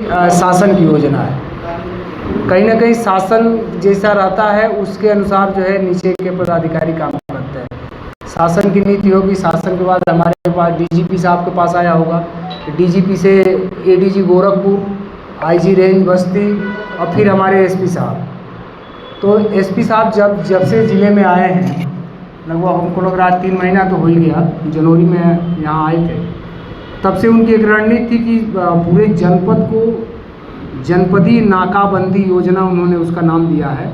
शासन की योजना है। कहीं ना कहीं शासन जैसा रहता है उसके अनुसार जो है नीचे के पदाधिकारी काम करते हैं। शासन की नीति होगी, शासन के बाद हमारे पास डीजीपी साहब के पास आया होगा, डीजीपी से एडीजी गोरखपुर, आईजी रेंज बस्ती और फिर हमारे एसपी साहब। तो एसपी साहब जब से ज़िले में आए हैं, लगभग हमको लग रहा है 3 महीना तो हो ही गया, जनवरी में यहाँ आए थे, तब से उनकी एक रणनीति थी कि पूरे जनपद को जनपदी नाकाबंदी योजना उन्होंने उसका नाम दिया है।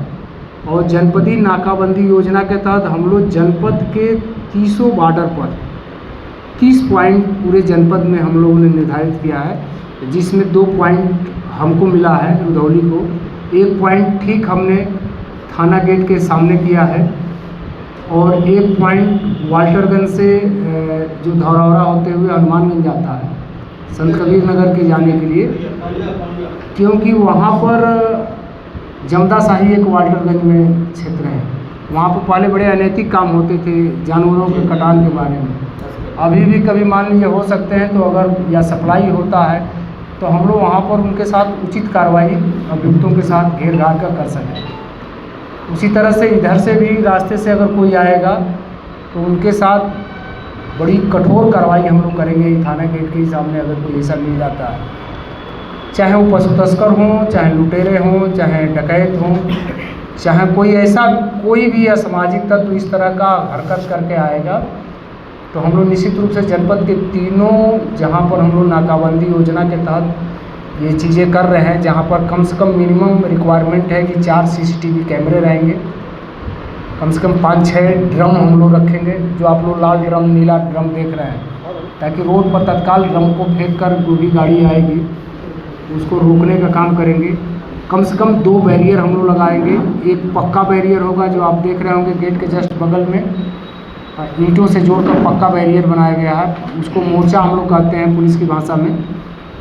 और जनपदी नाकाबंदी योजना के तहत हम लोग जनपद के 30 बॉर्डर पर 30 पॉइंट पूरे जनपद में हम लोगों ने निर्धारित किया है, जिसमें 2 पॉइंट हमको मिला है रुधौली को, 1 पॉइंट ठीक हमने थाना गेट के सामने किया है और 1 पॉइंट वाल्टरगंज से जो धौरहरा होते हुए हनुमानगंज जाता है संत कबीर नगर के जाने के लिए, क्योंकि वहाँ पर जमदा शाही एक वाल्टरगंज में क्षेत्र है, वहाँ पर पहले बड़े अनैतिक काम होते थे जानवरों के कटान के बारे में। अभी भी कभी मान लीजिए हो सकते हैं, तो अगर या सप्लाई होता है तो हम लोग वहाँ पर उनके साथ उचित कार्रवाई अभियुक्तों के साथ घेर घार कर सकें। उसी तरह से इधर से भी रास्ते से अगर कोई आएगा तो उनके साथ बड़ी कठोर कार्रवाई हम लोग करेंगे थाना गेट के सामने अगर कोई ऐसा मिल जाता है, चाहे वो पशु तस्कर हों, चाहे लुटेरे हों, चाहे डकैत हों, चाहे कोई भी असामाजिक तत्व इस तरह का हरकत करके आएगा, तो हम लोग निश्चित रूप से जनपद के तीनों जहाँ पर हम लोग नाकाबंदी योजना के तहत ये चीज़ें कर रहे हैं, जहाँ पर कम से कम मिनिमम रिक्वायरमेंट है कि 4 सीसीटीवी कैमरे रहेंगे, कम से कम 5-6 ड्रम हम लोग रखेंगे, जो आप लोग लाल ड्रम नीला ड्रम देख रहे हैं, ताकि रोड पर तत्काल ड्रम को फेंक कर जो भी गाड़ी आएगी उसको रोकने का काम करेंगे। कम से कम 2 बैरियर हम लोग लगाएंगे, एक पक्का बैरियर होगा जो आप देख रहे होंगे गेट के जस्ट बगल में ईंटों से जोड़कर पक्का बैरियर बनाया गया है, उसको मोर्चा हम लोग कहते हैं पुलिस की भाषा में,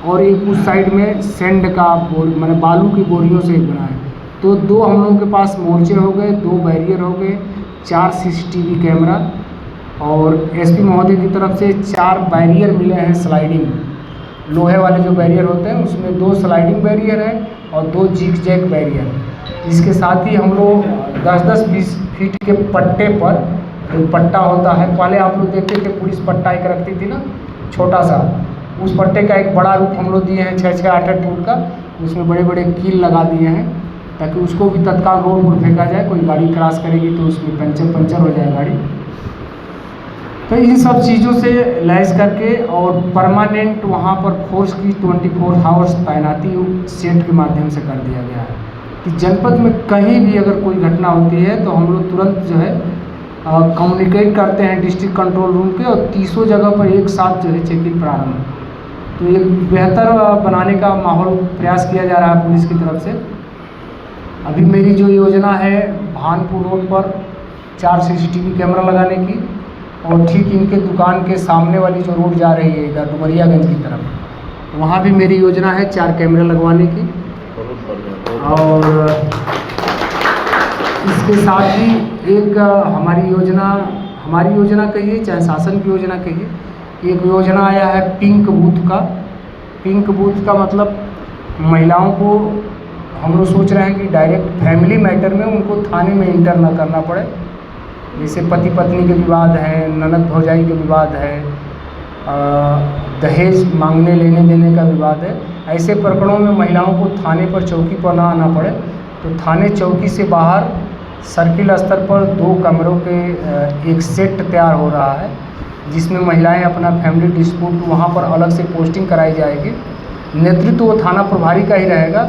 और एक उस साइड में सेंड का मैंने बालू की बोरियों से एक बनाया। तो 2 हम लोगों के पास मोर्चे हो गए, 2 बैरियर हो गए, 4 सीसीटीवी कैमरा, और एसपी महोदय की तरफ से 4 बैरियर मिले हैं स्लाइडिंग लोहे वाले जो बैरियर होते हैं, उसमें 2 स्लाइडिंग बैरियर है और 2 जिग जैग बैरियर। इसके साथ ही हम लोग 10-10-20 फीट के पट्टे पर जो पट्टा होता है, पहले आप लोग देखते थे पुलिस पट्टा एक रखती थी ना छोटा सा, उस पट्टे का एक बड़ा रूप हम लोग दिए हैं 6-6, 8-8 फुट का, उसमें बड़े बड़े कील लगा दिए हैं ताकि उसको भी तत्काल रोड पर फेंका जाए, कोई गाड़ी क्रॉस करेगी तो उसमें पंचर हो जाए गाड़ी। तो इन सब चीज़ों से लैस करके और परमानेंट वहाँ पर फोर्स की 24 आवर्स तैनाती सेट के माध्यम से कर दिया गया है कि जनपद में कहीं भी अगर कोई घटना होती है तो हम लोग तुरंत जो है कम्युनिकेट करते हैं डिस्ट्रिक्ट कंट्रोल रूम के, और 30 जगह पर एक साथ जो है चेकिंग प्रारंभ। तो ये बेहतर बनाने का माहौल प्रयास किया जा रहा है पुलिस की तरफ से। अभी मेरी जो योजना है भानपुर रोड पर 4 सीसीटीवी कैमरा लगाने की, और ठीक इनके दुकान के सामने वाली जो रोड जा रही है इधर डुमरियागंज की तरफ, वहाँ भी मेरी योजना है 4 कैमरे लगवाने की। और इसके साथ ही एक हमारी योजना कहिए चाहे शासन की योजना कहिए, एक योजना आया है पिंक बूथ का। पिंक बूथ का मतलब महिलाओं को हम लोग सोच रहे हैं कि डायरेक्ट फैमिली मैटर में उनको थाने में इंटर ना करना पड़े, जैसे पति पत्नी के विवाद हैं, ननद भौजाई के विवाद है, दहेज मांगने लेने देने का विवाद है, ऐसे प्रकरणों में महिलाओं को थाने पर चौकी पर ना आना पड़े, तो थाने चौकी से बाहर सर्किल स्तर पर 2 कमरों के एक सेट तैयार हो रहा है, जिसमें महिलाएं अपना फैमिली डिस्प्यूट वहाँ पर अलग से पोस्टिंग कराई जाएगी। नेतृत्व वो थाना प्रभारी का ही रहेगा,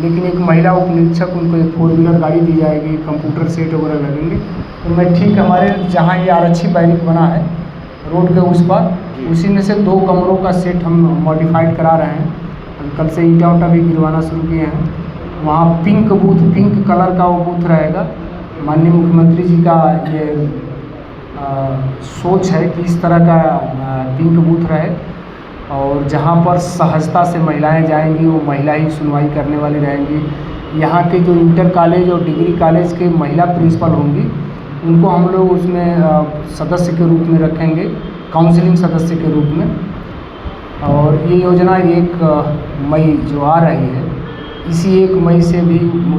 लेकिन एक महिला उप निरीक्षक उनको एक 4 व्हीलर गाड़ी दी जाएगी, कंप्यूटर सेट वगैरह लगेंगे। तो मैं ठीक हमारे जहाँ ये आरक्षी बैरिक बना है रोड के उस पर, उसी में से 2 कमरों का सेट हम मॉडिफाइड करा रहे हैं, कल से ईंटा उटा भी गिरवाना शुरू किए हैं। वहाँ पिंक बूथ, पिंक कलर का वो बूथ रहेगा। माननीय मुख्यमंत्री जी का ये सोच है कि इस तरह का पिंक बूथ रहे, और जहाँ पर सहजता से महिलाएं जाएंगी वो महिला ही सुनवाई करने वाली रहेंगी। यहाँ के जो इंटर कॉलेज और डिग्री कॉलेज के महिला प्रिंसिपल होंगी उनको हम लोग उसमें सदस्य के रूप में रखेंगे, काउंसलिंग सदस्य के रूप में। और ये योजना एक मई जो आ रही है, इसी 1 मई से भी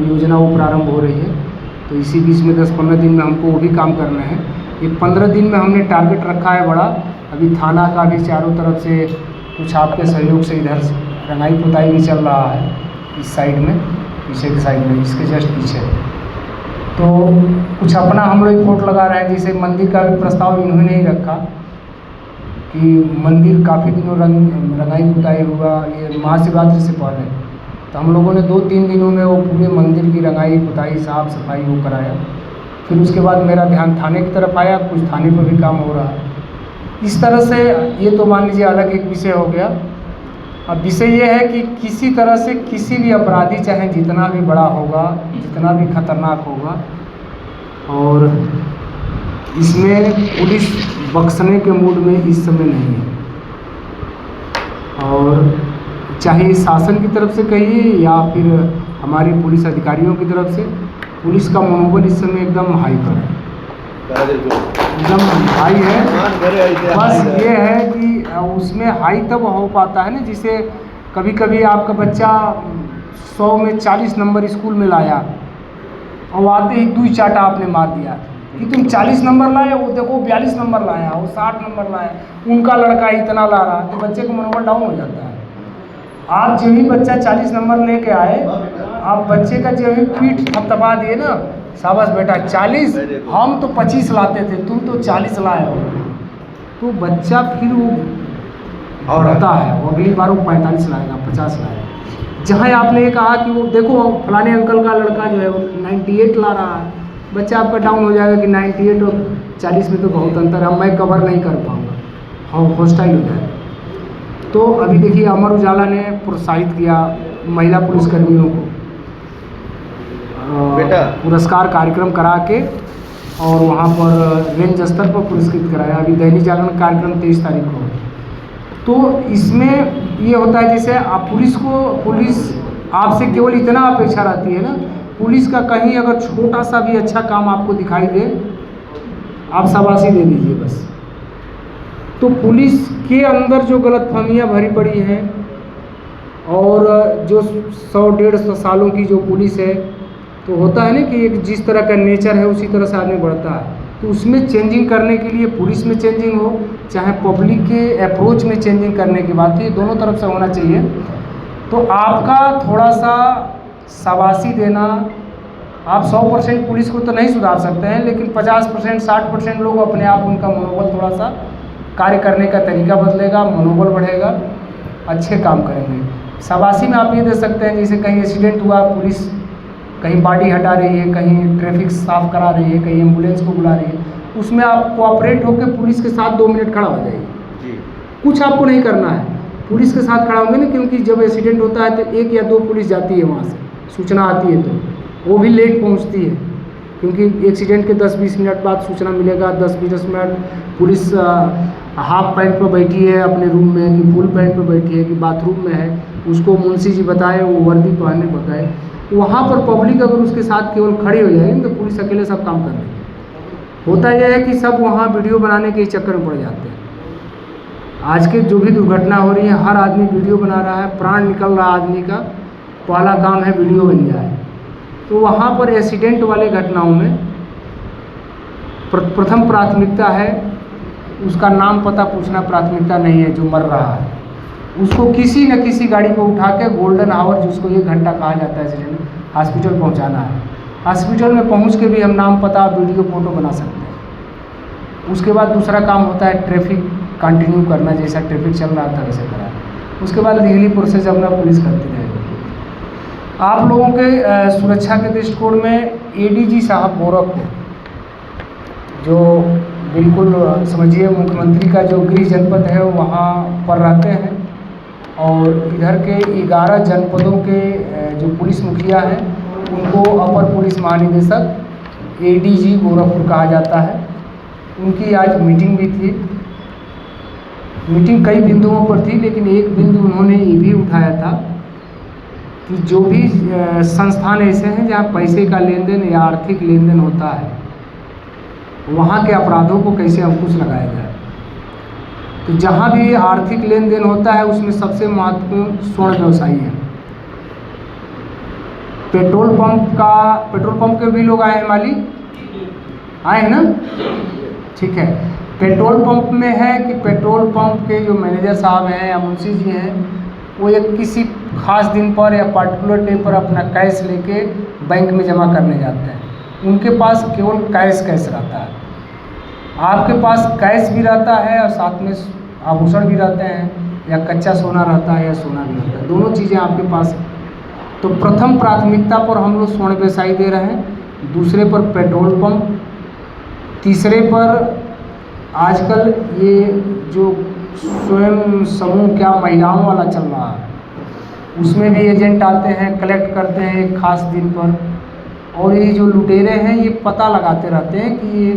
योजना वो प्रारंभ हो रही है। तो इसी बीच में 10-15 दिन में हमको वो भी काम करना है। ये 15 दिन में हमने टारगेट रखा है बड़ा। अभी थाना का भी चारों तरफ से कुछ आपके सहयोग से इधर रंगाई पुताई भी चल रहा है, इस साइड में, पीछे की साइड में, इसके जस्ट पीछे। तो कुछ अपना हम लोग फोट लगा रहे हैं। जैसे मंदिर का भी प्रस्ताव इन्होंने ही रखा कि मंदिर काफ़ी दिनों रंगाई पुताई हुआ, ये महाशिवरात्रि से पहले। तो हम लोगों ने 2-3 दिनों में वो पूरे मंदिर की रंगाई पुताई साफ़ सफाई वो कराया। फिर उसके बाद मेरा ध्यान थाने की तरफ आया, कुछ थाने पर भी काम हो रहा है। इस तरह से ये तो मान लीजिए अलग एक विषय हो गया। अब विषय ये है कि किसी तरह से किसी भी अपराधी, चाहे जितना भी बड़ा होगा, जितना भी खतरनाक होगा, और इसमें पुलिस बख्शने के मूड में इस समय नहीं है। और चाहे शासन की तरफ से कहिए या फिर हमारे पुलिस अधिकारियों की तरफ से, पुलिस का मनोबल इस समय एकदम हाई पर है, एकदम हाई है। बस ये है कि उसमें हाई तब हो पाता है ना, जिसे कभी कभी आपका बच्चा 100 में 40 नंबर स्कूल में लाया और आते ही 2 चाटा आपने मार दिया कि तुम 40 नंबर लाए, वो देखो 42 नंबर लाया, वो 60 नंबर लाया, उनका लड़का इतना ला रहा, तो बच्चे का मनोबल डाउन हो जाता है। आप जब भी बच्चा 40 नंबर लेके आए, आप बच्चे का जब भी पीठ थपथपा दिए ना, शाबाश बेटा 40, हम तो 25 लाते थे, तुम तो 40 लाए हो, तो बच्चा फिर वो बढ़ता है, वो अगली बार वो 45 लाएगा, 50 लाएगा। जहाँ आपने ये कहा कि वो देखो फलाने अंकल का लड़का जो है वो 98 ला रहा है, बच्चा आपका डाउन हो जाएगा कि 98 और 40 में तो बहुत अंतर है, मैं कवर नहीं कर पाऊँगा, हाँ हॉस्टाइल हो जाएगा। तो अभी देखिए अमर उजाला ने प्रोत्साहित किया महिला पुलिसकर्मियों को, पुरस्कार कार्यक्रम करा के और वहाँ पर रेंज स्तर पर पुरस्कृत कराया। अभी दैनिक जागरण कार्यक्रम 23 तारीख को। तो इसमें ये होता है जैसे आप पुलिस आपसे केवल इतना अपेक्षा रहती है ना, पुलिस का कहीं अगर छोटा सा भी अच्छा काम आपको दिखाई दे, आप शाबाशी दे दीजिए बस। तो पुलिस के अंदर जो गलतफहमियाँ भरी पड़ी हैं और जो 100-150 सालों की जो पुलिस है, तो होता है ना कि एक जिस तरह का नेचर है उसी तरह से आदमी बढ़ता है। तो उसमें चेंजिंग करने के लिए पुलिस में चेंजिंग हो, चाहे पब्लिक के अप्रोच में चेंजिंग करने की बात, ये दोनों तरफ से होना चाहिए। तो आपका थोड़ा सा शाबाशी देना, आप 100% पुलिस को तो नहीं सुधार सकते हैं, लेकिन 50%, 60% लोग अपने आप उनका मनोबल थोड़ा सा कार्य करने का तरीका बदलेगा, मनोबल बढ़ेगा, अच्छे काम करेंगे। शाबाशी में आप ये दे सकते हैं जैसे कहीं एक्सीडेंट हुआ, पुलिस कहीं बॉडी हटा रही है, कहीं ट्रैफिक साफ करा रही है, कहीं एम्बुलेंस को बुला रही है, उसमें आप कोऑपरेट होकर पुलिस के साथ 2 मिनट खड़ा हो जाइए। कुछ आपको नहीं करना है, पुलिस के साथ खड़ा होंगे ना, क्योंकि जब एक्सीडेंट होता है तो 1 या 2 पुलिस जाती है वहाँ से, सूचना आती है तो वो भी लेट पहुँचती है, क्योंकि एक्सीडेंट के 10-20 मिनट बाद सूचना मिलेगा। 10-20 मिनट पुलिस हाफ पैंट पर बैठी है अपने रूम में, कि फुल पैंट पर बैठी है, कि बाथरूम में है, उसको मुंशी जी बताए, वो वर्दी पहनने बताए। वहाँ पर पब्लिक अगर उसके साथ केवल खड़ी हो जाएगी तो पुलिस अकेले सब काम कर लेगी। होता यह है कि सब वहाँ वीडियो बनाने के चक्कर में पड़ जाते हैं। आज के जो भी दुर्घटना हो रही है, हर आदमी वीडियो बना रहा है, प्राण निकल रहा है आदमी का, पहला काम है वीडियो बन जाए। तो वहाँ पर एक्सीडेंट वाले घटनाओं में प्रथम प्राथमिकता है, उसका नाम पता पूछना प्राथमिकता नहीं है। जो मर रहा है उसको किसी न किसी गाड़ी पर उठा के गोल्डन आवर, जिसको 1 घंटा कहा जाता है एक्सीडेंट, हॉस्पिटल पहुंचाना है। हॉस्पिटल में पहुंच के भी हम नाम पता वीडियो फोटो बना सकते हैं। उसके बाद दूसरा काम होता है ट्रैफिक कंटिन्यू करना, जैसा ट्रैफिक चल रहा था वैसे कराना। उसके बाद लीगली प्रोसेस अपना पुलिस करती रहेगी। आप लोगों के सुरक्षा के दृष्टिकोण में ADG साहब गोरखपुर, जो बिल्कुल समझिए मुख्यमंत्री का जो गृह जनपद है वहाँ पर रहते हैं, और इधर के 11 जनपदों के जो पुलिस मुखिया हैं उनको अपर पुलिस महानिदेशक ADG गोरखपुर कहा जाता है। उनकी आज मीटिंग भी थी। मीटिंग कई बिंदुओं पर थी, लेकिन एक बिंदु उन्होंने ये भी उठाया था कि जो भी संस्थान ऐसे हैं जहाँ पैसे का लेन देन या आर्थिक लेन देन होता है, वहाँ के अपराधों को कैसे अंकुश लगाया जाए। तो जहाँ भी आर्थिक लेन देन होता है उसमें सबसे महत्वपूर्ण स्वर्ण व्यवसायी है। पेट्रोल पंप के भी लोग आए हैं, मालिक आए हैं ना, ठीक है। पेट्रोल पंप में है कि पेट्रोल पंप के जो मैनेजर साहब हैं या मुंशी जी हैं, वो एक किसी खास दिन पर या पर्टिकुलर डे पर अपना कैश लेके बैंक में जमा करने जाते हैं। उनके पास केवल कैश रहता है। आपके पास कैश भी रहता है और साथ में आभूषण भी रहते हैं, या कच्चा सोना रहता है या सोना भी रहता है, दोनों चीज़ें आपके पास। तो प्रथम प्राथमिकता पर हम लोग स्वर्ण व्यवसायी दे रहे हैं, दूसरे पर पेट्रोल पंप, तीसरे पर आजकल ये जो स्वयं समूह क्या महिलाओं वाला चल रहा है, उसमें भी एजेंट आते हैं, कलेक्ट करते हैं एक खास दिन पर। और ये जो लुटेरे हैं ये पता लगाते रहते हैं कि ये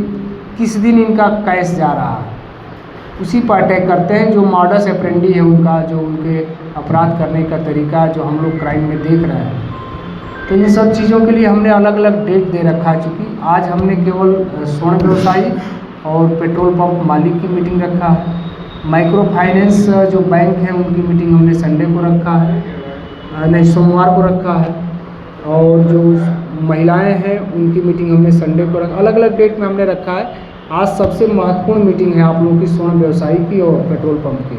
किस दिन इनका कैश जा रहा है, उसी पर अटैक करते हैं। जो मॉडस ऑपरेंडी है उनका, जो उनके अपराध करने का तरीका जो हम लोग क्राइम में देख रहे हैं, तो ये सब चीज़ों के लिए हमने अलग अलग डेट दे रखा है। चूँकि आज हमने केवल स्वर्ण व्यवसायी और पेट्रोल पंप मालिक की मीटिंग रखा है, माइक्रो फाइनेंस जो बैंक हैं उनकी मीटिंग हमने संडे को रखा है, नहीं सोमवार को रखा है, और जो महिलाएं हैं उनकी मीटिंग हमने संडे को रखा। अलग अलग डेट में हमने रखा है। आज सबसे महत्वपूर्ण मीटिंग है आप लोगों की स्वर्ण व्यवसायी की और पेट्रोल पंप की।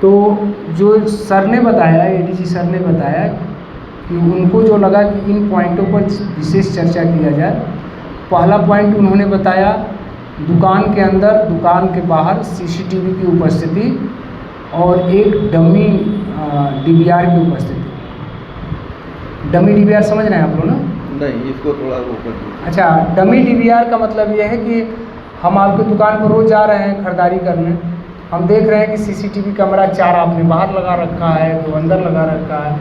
तो जो सर ने बताया, एडीजी सर ने बताया कि उनको जो लगा कि इन पॉइंटों पर विशेष चर्चा किया जाए। पहला पॉइंट उन्होंने बताया, दुकान के अंदर, दुकान के बाहर सीसीटीवी की उपस्थिति और एक डमी डीवीआर की उपस्थिति। डमी डीवीआर समझ रहे हैं आप लोग ना? नहीं, इसको थोड़ा ऊपर। अच्छा, डमी डीवीआर का मतलब यह है कि हम आपकी दुकान पर रोज़ जा रहे हैं खरीदारी करने, हम देख रहे हैं कि सीसीटीवी कैमरा 4 आपने बाहर लगा रखा है, 2 अंदर लगा रखा है,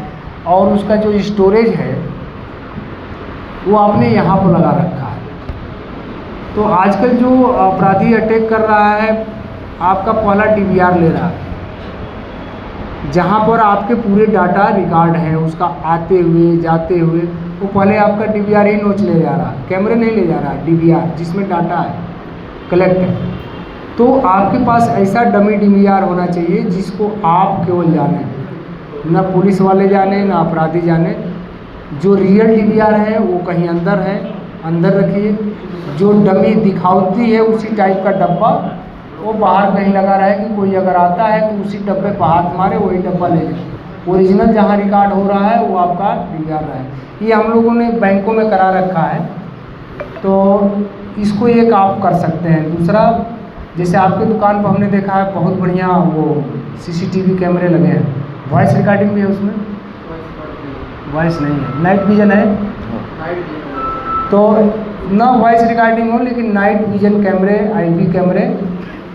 और उसका जो स्टोरेज है वो आपने यहाँ पर लगा रखा है। तो आजकल जो अपराधी अटैक कर रहा है, आपका पहला डीवीआर ले रहा है, जहाँ पर आपके पूरे डाटा रिकॉर्ड हैं, उसका आते हुए जाते हुए, वो पहले आपका डीवीआर ही नोच ले जा रहा है, कैमरे नहीं ले जा रहा है, डीवीआर जिसमें डाटा है कलेक्ट है। तो आपके पास ऐसा डमी डीवीआर होना चाहिए जिसको आप केवल जाने, ना पुलिस वाले जाने, ना अपराधी जाने। जो रियल डीवीआर है वो कहीं अंदर है, अंदर रखिए। जो डमी दिखावती है उसी टाइप का डब्बा वो बाहर कहीं लगा रहा है कि कोई अगर आता है तो उसी डब्बे पर हाथ मारे, वही डब्बा ले जाए। ओरिजिनल जहाँ रिकॉर्ड हो रहा है वो आपका डीवीआर रहा है। ये हम लोगों ने बैंकों में करा रखा है, तो इसको एक आप कर सकते हैं। दूसरा, जैसे आपकी दुकान पर हमने देखा है बहुत बढ़िया वो सीसीटीवी कैमरे लगे हैं, वॉइस रिकॉर्डिंग भी है उसमें? वॉइस नहीं है, नाइट विजन है। तो ना वॉइस रिकॉर्डिंग हो लेकिन नाइट विजन कैमरे, आईपी कैमरे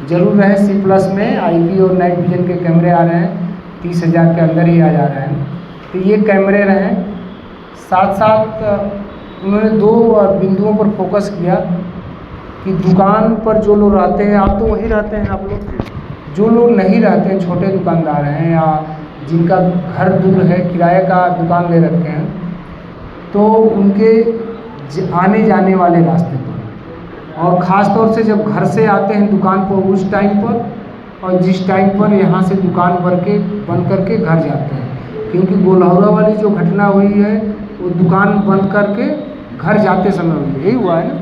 जरूर रहे। C+ में आईपी और नाइट विजन के कैमरे आ रहे हैं, 30,000 के अंदर ही आ जा रहे हैं, तो ये कैमरे रहे। साथ साथ उन्होंने 2 बिंदुओं पर फोकस किया कि दुकान पर जो लोग रहते हैं, आप तो वही रहते हैं आप लोग, जो लोग नहीं रहते हैं, छोटे दुकानदार हैं या जिनका घर दूर है, किराए का दुकान ले रखे हैं, तो उनके आने जाने वाले रास्ते पर, और ख़ास तौर से जब घर से आते हैं दुकान पर उस टाइम पर, और जिस टाइम पर यहाँ से दुकान बंद करके घर जाते हैं, क्योंकि गोलहौरा वाली जो घटना हुई है वो दुकान बंद करके घर जाते समय हुई, यही हुआ है ना।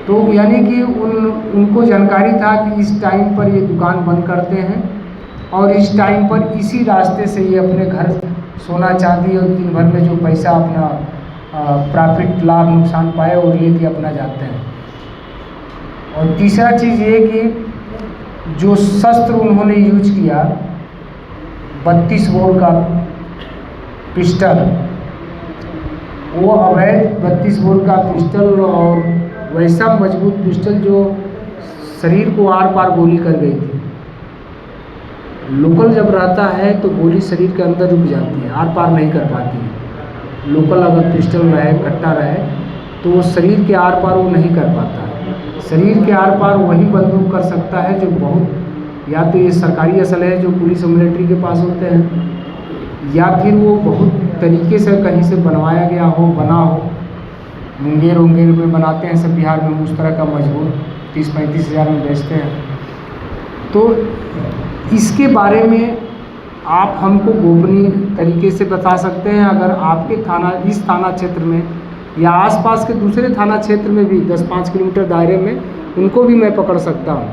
तो यानी कि उनको जानकारी था कि इस टाइम पर ये दुकान बंद करते हैं और इस टाइम पर इसी रास्ते से ये अपने घर सोना चांदी और दिन भर में जो पैसा अपना प्रॉफिट लाभ नुकसान पाए और लेके अपना जाते हैं। और तीसरा चीज़ ये कि जो शस्त्र उन्होंने यूज किया 32 बोर का पिस्टल, वो अवैध 32 बोर का पिस्टल और वैसा मजबूत पिस्टल जो शरीर को आर पार गोली कर गई थी। लोकल जब रहता है तो गोली शरीर के अंदर रुक जाती है, आर पार नहीं कर पाती है। लोकल अगर पिस्टल रहे, कट्टा रहे, तो वो शरीर के आर पार वो नहीं कर पाता है। शरीर के आर पार वही बंदूक कर सकता है जो बहुत, या तो ये सरकारी असलहे जो पुलिस और मिलिट्री के पास होते हैं, या फिर वो बहुत तरीके से कहीं से बनवाया गया हो, बना हो। मुंगेर में बनाते हैं सब बिहार में उस तरह का मजबूत, 30-35 हज़ार में बेचते हैं। तो इसके बारे में आप हमको गोपनीय तरीके से बता सकते हैं। अगर आपके इस थाना क्षेत्र में या आसपास के दूसरे थाना क्षेत्र में भी 10-5 किलोमीटर दायरे में उनको भी मैं पकड़ सकता हूँ।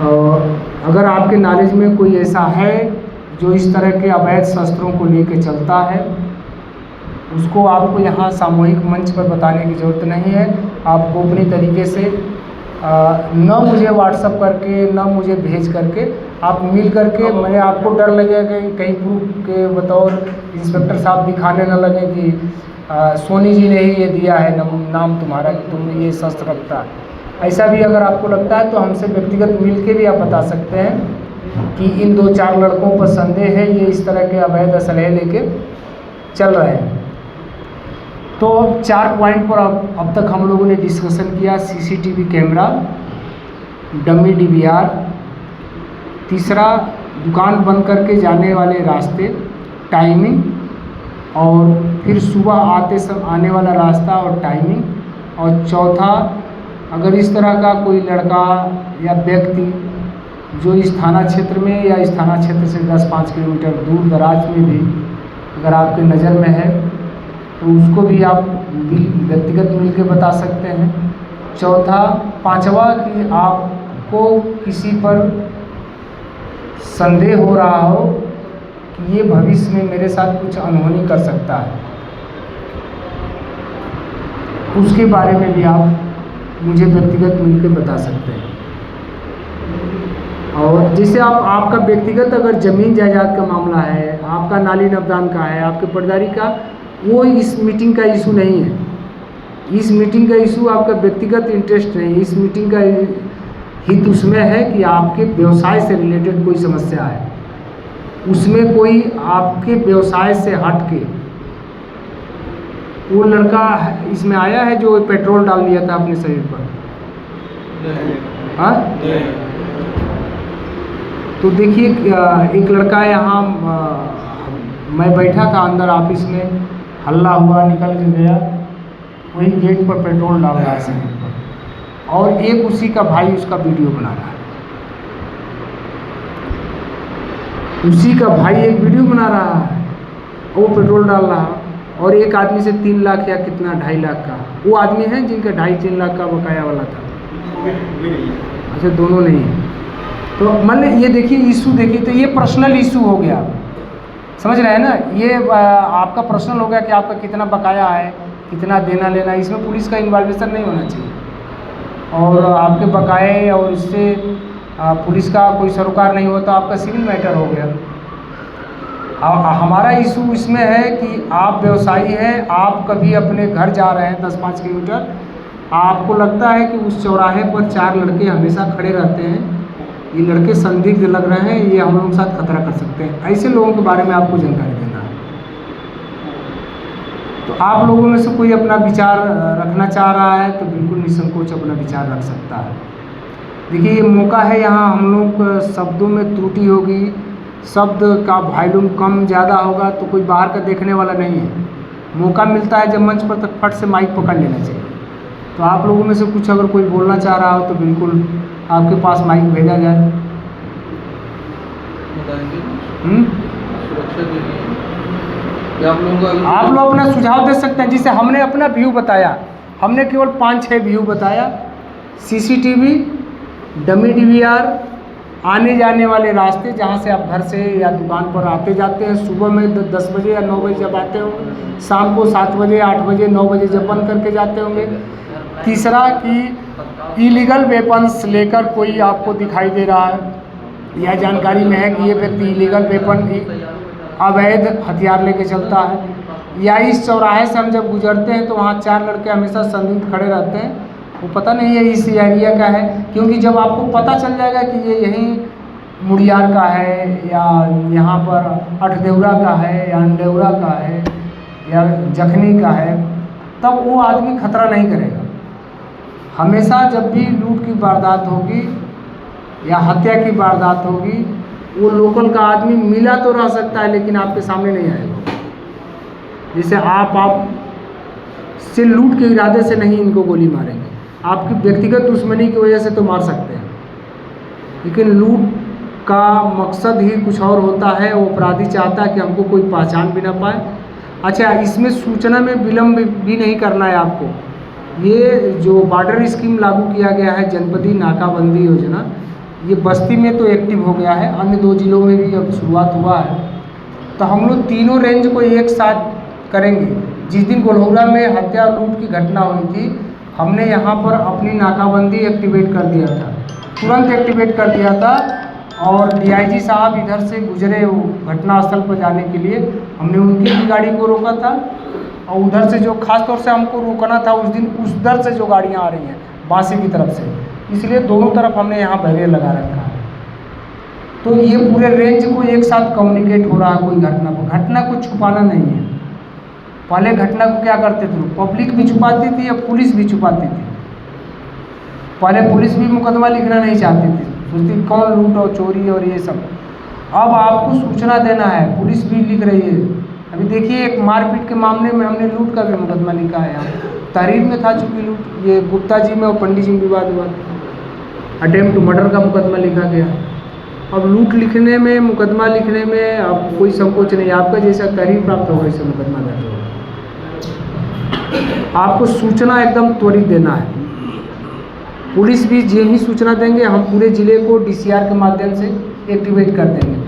और अगर आपके नॉलेज में कोई ऐसा है जो इस तरह के अवैध शस्त्रों को लेकर चलता है, उसको आपको यहाँ सामूहिक मंच पर बताने की ज़रूरत नहीं है। आप गोपनीय तरीके से न मुझे व्हाट्सअप करके न मुझे भेज करके आप मिल करके, मैंने आपको डर लगेगा कि कहीं प्रूफ के बतौर इंस्पेक्टर साहब दिखाने न लगे कि सोनी जी ने ही ये दिया है नाम तुम्हारा कि तुम ये शस्त्र रखता है। ऐसा भी अगर आपको लगता है तो हमसे व्यक्तिगत मिल के भी आप बता सकते हैं कि इन 2-4 लड़कों पर संदेह है, ये इस तरह के अवैध असलहे लेके चल रहे हैं। तो 4 पॉइंट पर अब तक हम लोगों ने डिस्कशन किया। सीसीटीवी कैमरा, डमी डीवीआर, तीसरा दुकान बंद करके जाने वाले रास्ते, टाइमिंग, और फिर सुबह आने वाला रास्ता और टाइमिंग, और चौथा, अगर इस तरह का कोई लड़का या व्यक्ति जो इस थाना क्षेत्र में या इस थाना क्षेत्र से 10-5 किलोमीटर दूर दराज में भी अगर आपके नज़र में है तो उसको भी आप व्यक्तिगत मिल के बता सकते हैं। चौथा, पांचवा कि आपको किसी पर संदेह हो रहा हो कि ये भविष्य में मेरे साथ कुछ अनहोनी कर सकता है, उसके बारे में भी आप मुझे व्यक्तिगत मिल के बता सकते हैं। और जैसे आपका व्यक्तिगत अगर ज़मीन जायदाद का मामला है, आपका नाली नबदान का है, आपके पटदारी का, वो इस मीटिंग का इशू नहीं है। इस मीटिंग का इशू आपका व्यक्तिगत इंटरेस्ट नहीं है। इस मीटिंग का हित उसमें है कि आपके व्यवसाय से रिलेटेड कोई समस्या है, उसमें कोई आपके व्यवसाय से हट के वो लड़का इसमें आया है जो पेट्रोल डाल दिया था अपने शरीर पर। हाँ, तो देखिए एक लड़का यहाँ, मैं बैठा था अंदर ऑफिस में, हल्ला हुआ, निकल के गया, वही गेट पर पेट्रोल डाल रहा है शरीर पर, और एक उसी का भाई उसका वीडियो बना रहा है। उसी का भाई एक वीडियो बना रहा है, वो पेट्रोल डाल रहा है, और एक आदमी से 3 लाख या कितना 2.5 लाख का, वो आदमी है जिनका 2.5-3 लाख का बकाया वाला था। अच्छा, दोनों नहीं है। तो मान ये देखिए इशू, देखिए तो ये पर्सनल इशू हो गया, समझ रहे हैं ना। ये आपका पर्सनल हो गया कि आपका कितना बकाया है, कितना देना लेना, इसमें पुलिस का इन्वॉल्वेशन नहीं होना चाहिए। और आपके बकाये और इससे पुलिस का कोई सरोकार नहीं होता, आपका सिविल मैटर हो गया। हमारा इशू इसमें है कि आप व्यवसायी हैं, आप कभी अपने घर जा रहे हैं 10-5 किलोमीटर, आपको लगता है कि उस चौराहे पर 4 लड़के हमेशा खड़े रहते हैं, ये लड़के संदिग्ध लग रहे हैं, ये हम लोगों के साथ खतरा कर सकते हैं, ऐसे लोगों के बारे में आपको जानकारी देना है। तो आप लोगों में से कोई अपना विचार रखना चाह रहा है तो बिल्कुल निसंकोच अपना विचार रख सकता है। देखिए ये मौका है, यहाँ हम लोग शब्दों में त्रुटि होगी, शब्द का वॉल्यूम कम ज़्यादा होगा तो कोई बाहर का देखने वाला नहीं है। मौका मिलता है जब मंच पर तक फट से माइक पकड़ लेना चाहिए। तो आप लोगों में से कुछ अगर कोई बोलना चाह रहा हो तो बिल्कुल आपके पास माइक भेजा जाए। आप लोग अपना सुझाव दे सकते हैं। जिसे हमने अपना व्यू बताया, हमने केवल 5-6 व्यू बताया। सीसीटीवी, डमी डीवीआर, आने जाने वाले रास्ते जहाँ से आप घर से या दुकान पर आते जाते हैं, सुबह में 10 बजे या 9 बजे जब आते होंगे, शाम को 7 बजे, 8 बजे, 9 बजे जब बंद करके जाते होंगे। तीसरा कि इलीगल वेपन्स लेकर कोई आपको दिखाई दे रहा है या जानकारी में है कि ये व्यक्ति इलीगल वेपन, अवैध हथियार लेके चलता है, या इस चौराहे से हम जब गुजरते हैं तो वहाँ 4 लड़के हमेशा संदिग्ध खड़े रहते हैं, वो पता नहीं है इस एरिया का है। क्योंकि जब आपको पता चल जाएगा कि ये यहीं मुड़ियार का है या यहाँ पर अठदेवरा का है या अंडेवरा का है या जखनी का है, तब वो आदमी खतरा नहीं करेगा। हमेशा जब भी लूट की वारदात होगी या हत्या की वारदात होगी, वो लोकल का आदमी मिला तो रह सकता है लेकिन आपके सामने नहीं आएगा। जैसे आप से लूट के इरादे से नहीं इनको गोली मारेंगे, आपकी व्यक्तिगत दुश्मनी की वजह से तो मार सकते हैं, लेकिन लूट का मकसद ही कुछ और होता है। वो अपराधी चाहता है कि हमको कोई पहचान भी ना पाए। अच्छा, इसमें सूचना में विलम्ब भी नहीं करना है आपको। ये जो बॉर्डर स्कीम लागू किया गया है, जनपदी नाकाबंदी योजना, ये बस्ती में तो एक्टिव हो गया है, अन्य 2 जिलों में भी अब शुरुआत हुआ है। तो हम लोग तीनों रेंज को एक साथ करेंगे। जिस दिन गोलहौरा में हत्या लूट की घटना हुई थी, हमने यहाँ पर अपनी नाकाबंदी एक्टिवेट कर दिया था, तुरंत एक्टिवेट कर दिया था। और डीआईजी साहब इधर से गुजरे वो घटनास्थल पर जाने के लिए, हमने उनकी भी गाड़ी को रोका था। और उधर से जो खास तौर से हमको रोकना था उस दिन, उस दर से जो गाड़ियाँ आ रही हैं बांसी की तरफ से, इसलिए दोनों तरफ हमने यहाँ बैरियर लगा रखा है। तो ये पूरे रेंज को एक साथ कम्युनिकेट हो रहा है। कोई घटना को छुपाना नहीं है। पहले घटना को क्या करते थे, पब्लिक भी छुपाती थी या पुलिस भी छुपाती थी। पहले पुलिस भी मुकदमा लिखना नहीं चाहती थी, सोचती कौन लूट और चोरी और ये सब। अब आपको सूचना देना है, पुलिस भी लिख रही है। अभी देखिए, एक मारपीट के मामले में हमने लूट का भी मुकदमा लिखा है। यहाँ तहरीर में था चूँकि लूट, ये गुप्ता जी में और पंडित जी में विवाद हुआ, अटेम्प्ट टू मर्डर का मुकदमा लिखा गया। अब लूट लिखने में, मुकदमा लिखने में अब कोई संकोच नहीं, आपका जैसा तहरीर प्राप्त होगा वैसे मुकदमा दर्ज होगा। आपको सूचना एकदम त्वरित देना है। पुलिस भी यही सूचना देंगे, हम पूरे ज़िले को डीसीआर के माध्यम से एक्टिवेट कर देंगे।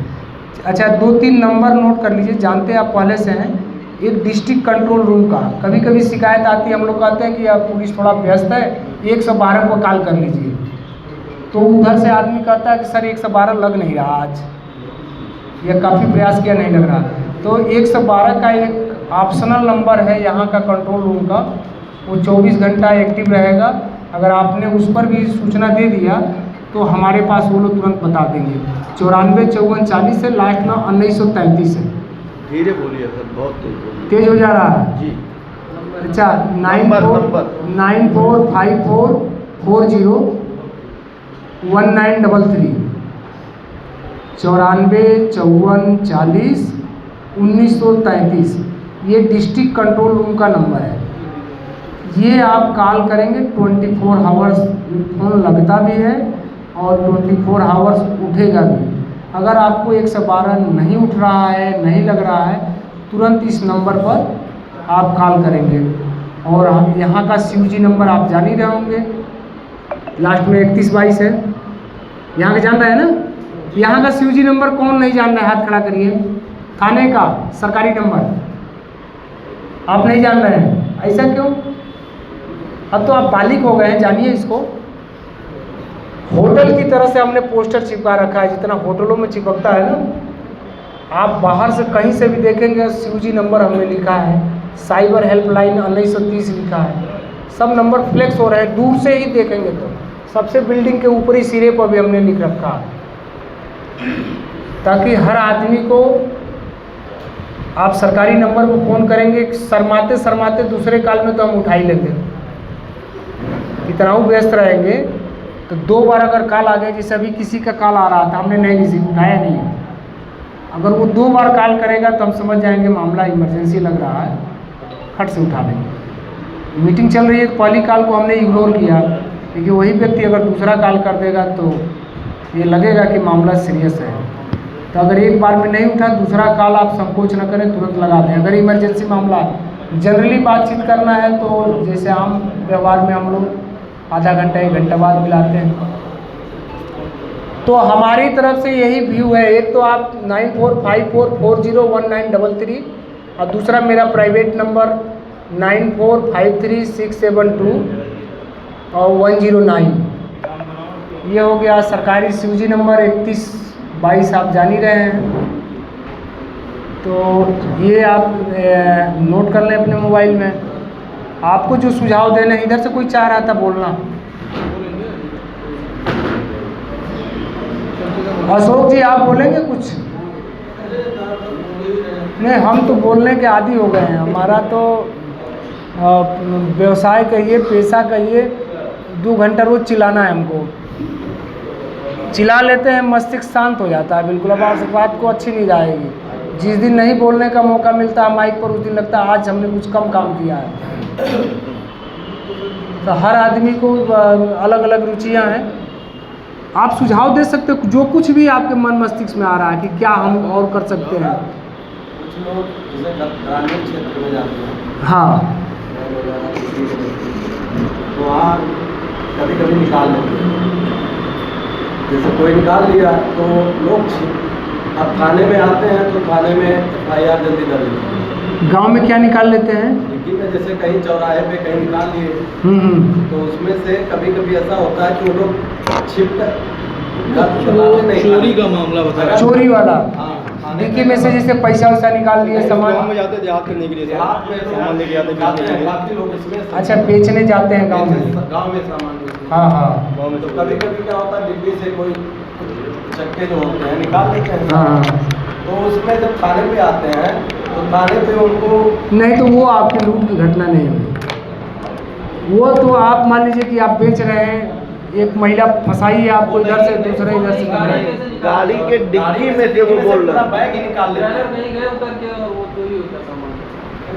अच्छा, 2-3 नंबर नोट कर लीजिए, जानते हैं आप पहले से हैं। एक डिस्ट्रिक्ट कंट्रोल रूम का कभी कभी शिकायत आती है, हम लोग कहते हैं कि अब पुलिस थोड़ा व्यस्त है, 112 को कॉल कर लीजिए। तो उधर से आदमी कहता है कि सर 112 लग नहीं रहा आज, या काफ़ी प्रयास किया नहीं लग रहा। तो 112 का एक ऑप्शनल नंबर है यहाँ का कंट्रोल रूम का, वो 24 घंटा एक्टिव रहेगा। अगर आपने उस पर भी सूचना दे दिया तो हमारे पास वो लोग तुरंत बता देंगे। 94 54 40 है, लास्ट में 1933 है। धीरे बोलिए सर, बहुत तेज बोलिए। तेज हो जा रहा है जी। अच्छा, 9454401933 94 54 40 1933, ये डिस्ट्रिक्ट कंट्रोल रूम का नंबर है। ये आप कॉल करेंगे, 24 आवर्स फ़ोन लगता भी है और 24 आवर्स उठेगा भी। अगर आपको 112 नहीं उठ रहा है, नहीं लग रहा है, तुरंत इस नंबर पर आप कॉल करेंगे। और यहाँ का CUG नंबर आप जान ही रहे होंगे, लास्ट में 3122 है। यहाँ का जान रहे हैं ना? यहाँ का CUG नंबर कौन नहीं जान रहा है, हाथ खड़ा करिए। थाने का सरकारी नंबर आप नहीं जान रहे हैं, ऐसा क्यों? अब तो आप बालिग हो गए हैं, जानिए इसको। होटल की तरह से हमने पोस्टर चिपका रखा है, जितना होटलों में चिपकता है ना, आप बाहर से कहीं से भी देखेंगे CUG नंबर हमने लिखा है। साइबर हेल्पलाइन 1930 लिखा है, सब नंबर फ्लेक्स हो रहे हैं। दूर से ही देखेंगे तो सबसे बिल्डिंग के ऊपरी सिरे पर भी हमने लिख रखा है, ताकि हर आदमी को आप सरकारी नंबर पर फ़ोन करेंगे, शर्माते शर्माते दूसरे कॉल में तो हम उठा ही लेंगे। इतना व्यस्त रहेंगे तो 2 बार अगर कॉल आ गया, जैसे अभी किसी का कॉल आ रहा था, हमने नहीं रिसीव उठाया नहीं, अगर वो 2 बार कॉल करेगा तो हम समझ जाएंगे मामला इमरजेंसी लग रहा है, फट से उठा लेंगे। मीटिंग चल रही है, पहली कॉल को हमने इग्नोर किया, क्योंकि वही व्यक्ति अगर दूसरा कॉल कर देगा तो ये लगेगा कि मामला सीरियस है। तो अगर एक बार में नहीं उठा, दूसरा कॉल आप संकोच न करें, तुरंत लगा दें। अगर इमरजेंसी मामला है, जनरली बातचीत करना है तो जैसे आम व्यवहार में हम लोग आधा घंटा 1 घंटा बाद मिलाते हैं। तो हमारी तरफ से यही व्यू है। एक तो आप 9454401933 और दूसरा मेरा प्राइवेट नंबर 9453672109। ये हो गया सरकारी CUG नंबर 3122, आप जान ही रहे हैं। तो ये आप नोट कर लें अपने मोबाइल में। आपको जो सुझाव देना है, इधर से कोई चाह रहा था बोलना, अशोक जी आप बोलेंगे कुछ? नहीं, हम तो बोलने के आदी हो गए हैं। हमारा तो व्यवसाय कहिए, पेशा कहिए, 2 घंटा रोज़ चिल्लाना है हमको। चिल्ला लेते हैं, मस्तिष्क शांत हो जाता है बिल्कुल। अब बात को अच्छी नहीं जाएगी। जिस दिन नहीं बोलने का मौका मिलता है माइक पर, उस दिन लगता है आज हमने कुछ कम काम किया है। तो हर आदमी को अलग अलग रुचियां हैं। आप सुझाव दे सकते हो जो कुछ भी आपके मन मस्तिष्क में आ रहा है कि क्या हम और कर सकते हैं। कुछ लोग जैसे ग्रामीण क्षेत्र में जाते हैं, हाँ तो वहाँ कभी कभी निकाल लेते हैं। जैसे कोई निकाल लिया तो लोग अब थाने में आते हैं तो थाने में FIR जल्दी दर्ज होती है। गांव में क्या निकाल लेते हैं? डिग्गी में जैसे कहीं चौराहे पे कहीं निकाल लिए, तो उसमें से कभी कभी ऐसा होता है कि वो लोग छिप कर चोरी का मामला बताया। चोरी वाला हाँ, डिक्की में से जैसे पैसा वैसा निकाल लिए, सामान गाँव में जाते देहात करने के लिए देहात में सामान लेके आते जाते बेचने के हैं लिए। काफी लोग इसमें अच्छा बेचने जाते हैं गांव में। गाँव में सामान बेचने। हाँ हाँ गाँव में तो कभी कभी क्या होता है डिग्गी से कोई चक्के जो होते हैं निकाल लेते हैं। हाँ। तो उसमें जब थाने पे आते हैं तो थाने पे उनको नहीं तो वो आपकी लूट की घटना नहीं हुई। वो तो आप मान लीजिए कि आप बेच रहे हैं, एक महिला फंसाई है आपको इधर से, दूसरा इधर से कर रहे हैं। गाड़ी के डिग्गी में से वो बोल रहा है बैग ही निकाल लेते हैं।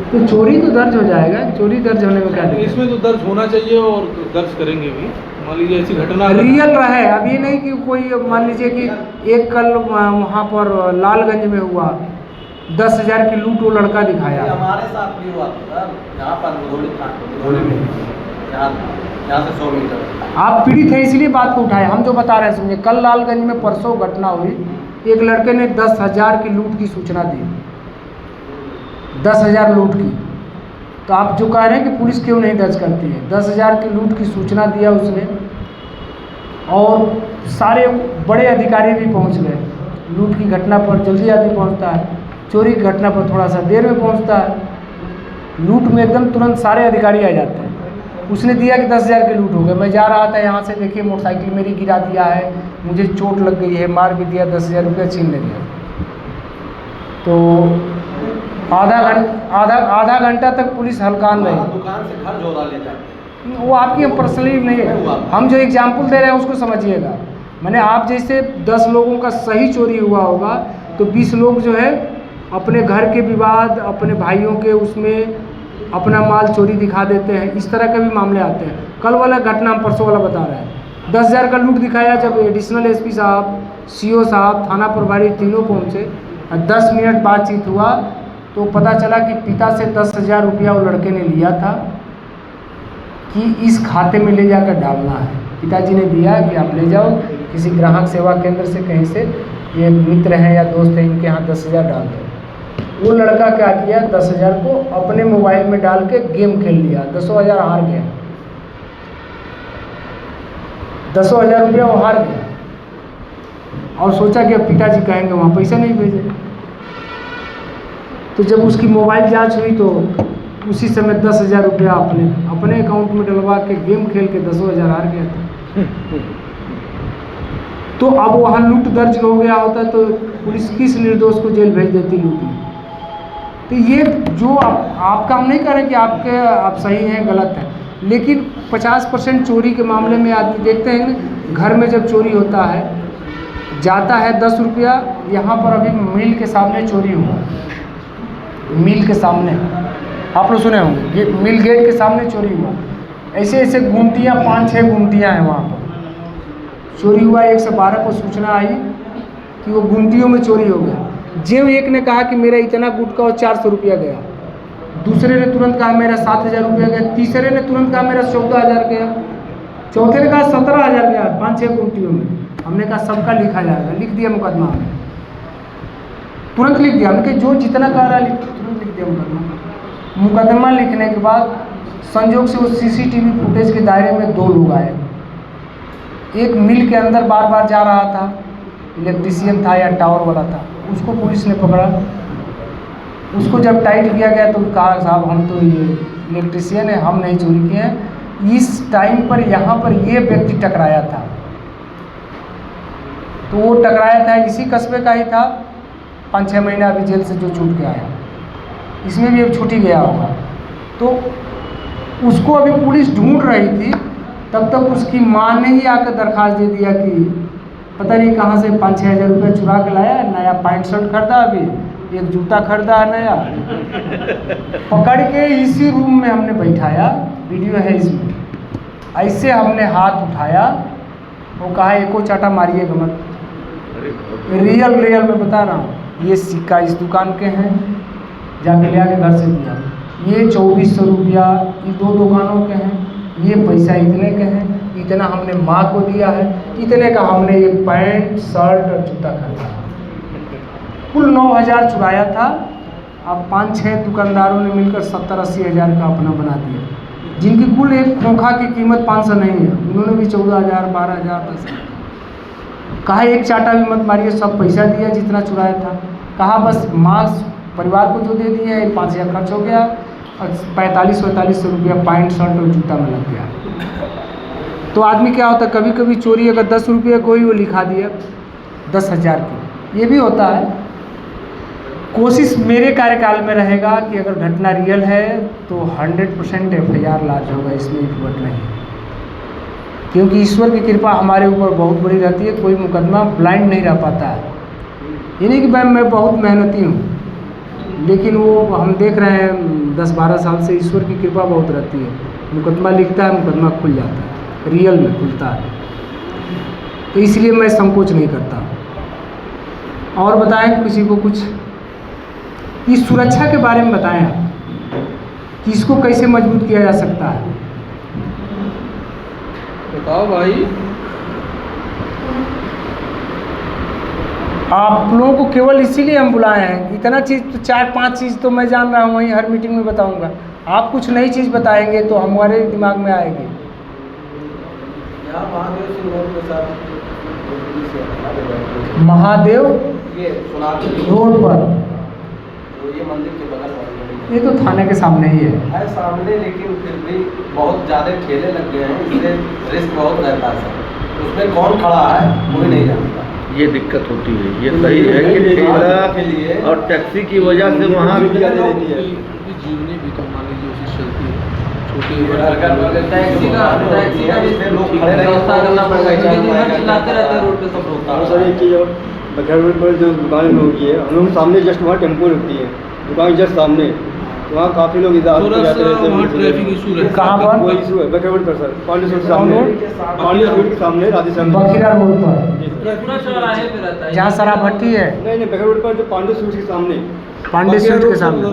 तो चोरी तो दर्ज हो जाएगा, चोरी दर्ज होने में क्या तो दिक्कत? इसमें तो दर्ज होना चाहिए और दर्ज करेंगे भी। मान लीजिए ऐसी घटना रियल रहे। अब ये नहीं कि कोई मान लीजिए कि एक कल वहाँ पर लालगंज में हुआ 10,000 की लूट वो लड़का ये दिखाया। हमारे साथ भी हुआ था सर, यहाँ पर मुधोली में, यहाँ से 100 मीटर। आप पीड़ित हैं इसलिए बात को उठाए, हम जो बता रहे हैं समझे। कल लालगंज में परसों घटना हुई, एक लड़के ने 10,000 की लूट की सूचना दी, 10,000 लूट की। तो आप जो कह रहे हैं कि पुलिस क्यों नहीं दर्ज करती है, 10,000 की लूट की सूचना दिया उसने, और सारे बड़े अधिकारी भी पहुंच गए। लूट की घटना पर जल्दी आदमी पहुंचता है, चोरी की घटना पर थोड़ा सा देर में पहुंचता है। लूट में एकदम तुरंत सारे अधिकारी आ जाते हैं। उसने दिया कि 10,000 की लूट हो गई, मैं जा रहा था यहाँ से, देखिए मोटरसाइकिल मेरी गिरा दिया है, मुझे चोट लग गई है, मार भी दिया, 10,000 रुपया छीन ले गया। तो आधा घंटा तक पुलिस हलकान रही। दुकान से घर जोड़ा ले जाते हैं। वो आपकी पर्सनली नहीं है, हम जो एग्जाम्पल दे रहे हैं उसको समझिएगा। मैंने आप जैसे 10 लोगों का सही चोरी हुआ होगा तो 20 लोग जो है अपने घर के विवाद, अपने भाइयों के उसमें अपना माल चोरी दिखा देते हैं। इस तरह के भी मामले आते हैं। कल वाला घटना हम परसों वाला बता रहे हैं, 10,000 का लूट दिखाया। जब एडिशनल SP साहब, CO साहब, थाना प्रभारी तीनों पहुँचे, 10 मिनट बातचीत हुआ तो पता चला कि पिता से 10,000 रुपया वो लड़के ने लिया था कि इस खाते में ले जाकर डालना है। पिताजी ने दिया कि आप ले जाओ किसी ग्राहक सेवा केंद्र से, कहीं से, ये मित्र हैं या दोस्त हैं, इनके यहाँ 10,000 डाल दो। वो लड़का क्या किया, 10,000 को अपने मोबाइल में डाल के गेम खेल लिया, 10,000 हार गया, 10,000 रुपया वो हार गया। और सोचा कि अब पिताजी कहेंगे वहाँ पैसा नहीं भेजे। तो जब उसकी मोबाइल जांच हुई तो उसी समय 10,000 रुपया अपने अकाउंट में डलवा के गेम खेल के 10,000 हार गया था। तो अब वहाँ लूट दर्ज हो गया होता तो पुलिस किस निर्दोष को जेल भेज देती लूट में। तो ये जो आपका हम नहीं कह रहे कि आप सही हैं गलत हैं, लेकिन 50% चोरी के मामले में आदमी देखते हैं ना, घर में जब चोरी होता है, जाता है 10 रुपया। यहाँ पर अभी मिल के सामने चोरी हुआ, मिल के सामने, आप लोग सुने होंगे, मिल गेट के सामने चोरी हुआ। ऐसे ऐसे गुमटियाँ, 5-6 गुमटियाँ हैं वहाँ पर चोरी हुआ। 112 को सूचना आई कि वो गुमटियों में चोरी हो गया। जो एक ने कहा कि मेरा इतना गुटका और 400 रुपया गया, दूसरे ने तुरंत कहा मेरा 7,000 रुपया गया, तीसरे ने तुरंत कहा मेरा 14,000 गया, चौथे ने कहा 17,000 गया 5-6 गुमटियों में। हमने कहा सबका लिखा जाएगा, लिख दिया मुकदमा में, तुरंत लिख दिया। हमने जो जितना कह रहा है तुरंत लिख दिया मुकदमा। मुकदमा लिखने के बाद संयोग से उस CCTV फुटेज के दायरे में 2 लोग आए। एक मिल के अंदर बार बार जा रहा था, इलेक्ट्रीशियन था या टावर वाला था, उसको पुलिस ने पकड़ा। उसको जब टाइट किया गया तो कहा साहब हम तो ये इलेक्ट्रीशियन है, हम नहीं चोरी किए हैं। इस टाइम पर यहाँ पर ये व्यक्ति टकराया था, तो वो टकराया था इसी कस्बे का ही था, 5-6 महीना अभी जेल से जो छूट के आया, इसमें भी अब छूट ही गया होगा। तो उसको अभी पुलिस ढूंढ रही थी, तब तक उसकी माँ ने ही आकर दरखास्त दे दिया कि पता नहीं कहाँ से 5-6 हज़ार रुपये चुरा के लाया, नया पैंट शर्ट खरीदा, अभी एक जूता खरीदा है नया। पकड़ के इसी रूम में हमने बैठाया, वीडियो है इसमें, ऐसे हमने हाथ उठाया वो कहा एको चाटा मारिएगा मत। रियल मैं बता रहा हूँ, ये सिक्का इस दुकान के हैं, जाके ले आके घर से दिया। ये 2400 रुपया ये 2 दुकानों के हैं, ये पैसा इतने के हैं, इतना हमने माँ को दिया है, इतने का हमने ये पैंट शर्ट और जूता खरीदा। कुल 9000 चुराया था। अब 5-6 दुकानदारों ने मिलकर 70-80 हज़ार का अपना बना दिया, जिनकी कुल एक खोखा की कीमत 500 नहीं है, उन्होंने भी 14,000 12,000 10,000। कहा एक चाटा भी मत मारिए, सब पैसा दिया जितना चुराया था। कहा बस मास्क परिवार को जो दे दिए है 5,000 खर्च हो गया और 4500 रुपया पैंट शर्ट और जूता में लग गया। तो आदमी क्या होता है, कभी कभी चोरी अगर 10 रुपये को ही वो लिखा दिया 10,000 की, ये भी होता है। कोशिश मेरे कार्यकाल में रहेगा कि अगर घटना रियल है तो 100% FIR लॉन्च होगा, इसमें इफर्ट नहीं, क्योंकि ईश्वर की कृपा हमारे ऊपर बहुत बड़ी रहती है। कोई मुकदमा ब्लाइंड नहीं रह पाता है। ये नहीं कि मैं बहुत मेहनती हूँ, लेकिन वो हम देख रहे हैं 10-12 साल से ईश्वर की कृपा बहुत रहती है। मुकदमा लिखता है, मुकदमा खुल जाता है, रियल में खुलता है। तो इसलिए मैं संकोच नहीं करता। और बताएं किसी को कुछ इस सुरक्षा के बारे में बताएं आप कि इसको कैसे मजबूत किया जा सकता है। बताओ भाई। आप लोगों को केवल इसीलिए हम बुलाए हैं, इतना चीज़ तो 4-5 चीज़ तो मैं जान रहा हूँ, वहीं हर मीटिंग में बताऊंगा। आप कुछ नई चीज़ बताएंगे तो हमारे दिमाग में आएगी। महादेव ये रोड पर, ये मंदिर के बगल में, ये तो थाने के सामने ही है सामने, लेकिन फिर भी बहुत ज़्यादा ठेले लग गए हैं, इससे रिस्क बहुत रहता है सर। उसमें कौन खड़ा है कोई नहीं जानता, ये दिक्कत होती है। ये सही है कि ठेला के लिए और टैक्सी की वजह से वहाँ जीवनी भी तो मान लीजिए उसी चलती है, छोटी टैक्सी का इसमें लोग खड़े व्यवस्था करना पड़ेगा, क्योंकि दिन भर चिल्लाते रहते हैं रोड पे सब लोग। सर एक चीज़ और बघेड़ रोड पर जो दुकान में होगी है, हम लोग सामने जस्ट वहाँ टेम्पो रुकती है, दुकान जस्ट सामने, तो वहाँ काफ़ी लोग इधर आते जाते रहते हैं। ट्रैफिक इशू रहता है। कहाँ पर? वो इशू है बघेड़ रोड पर सर, पांडे स्कूल के सामने, पांडे स्कूल के सामने राधेश्याम बखीरा रोड पर, पूरा चौराहे पे रहता है जहाँ शराब भट्टी है। नहीं बघेड़ रोड पर जो पांडे स्कूल के सामने। पांडे स्वीट के सामने।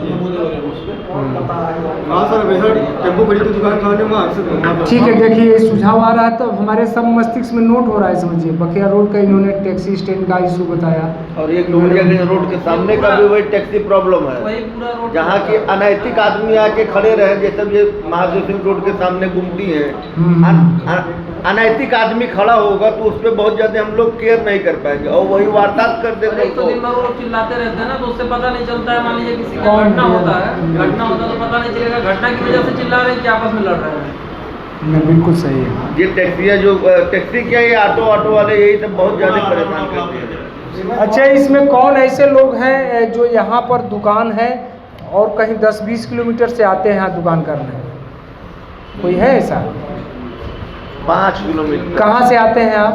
हाँ सर, वैसा टेम्पो खड़ी तो दुकान खाने में अक्सर। ठीक है, देखिए सुझाव आ रहा है तो हमारे सब मस्तिष्क में नोट हो रहा है। समझिए बखिया रोड का इन्होंने टैक्सी स्टैंड का इशू बताया, और एक डोमरिया रोड के सामने का भी वही टैक्सी प्रॉब्लम है, वही पूरा रोड जहाँ की अनैतिक आदमी आके खड़े रहे, जैसे ये महादेव सिंह रोड के सामने गुमटी है, अनैतिक आदमी खड़ा होगा तो उस पर बहुत ज्यादा हम लोग केयर नहीं कर पाएंगे और वही वारदात कर देते हैं। एक तो दिन भर वो लोग चिल्लाते रहते हैं ना, तो उससे पता नहीं चलता है। मान लीजिए किसी का घटना होता है, घटना होता है तो पता नहीं चलेगा घटना की वजह से चिल्ला रहे हैं कि आपस में लड़ रहे हैं। नहीं बिल्कुल सही है। ये टैक्सियाँ जो टैक्सी क्या ये ऑटो वाले यही सब बहुत ज्यादा परेशान करते हैं। अच्छा, इसमें कौन ऐसे लोग हैं जो यहाँ पर दुकान है और कहीं 10-20 किलोमीटर से आते हैं यहाँ दुकान करने? कोई है ऐसा? 5 किलोमीटर। कहाँ से आते हैं आप?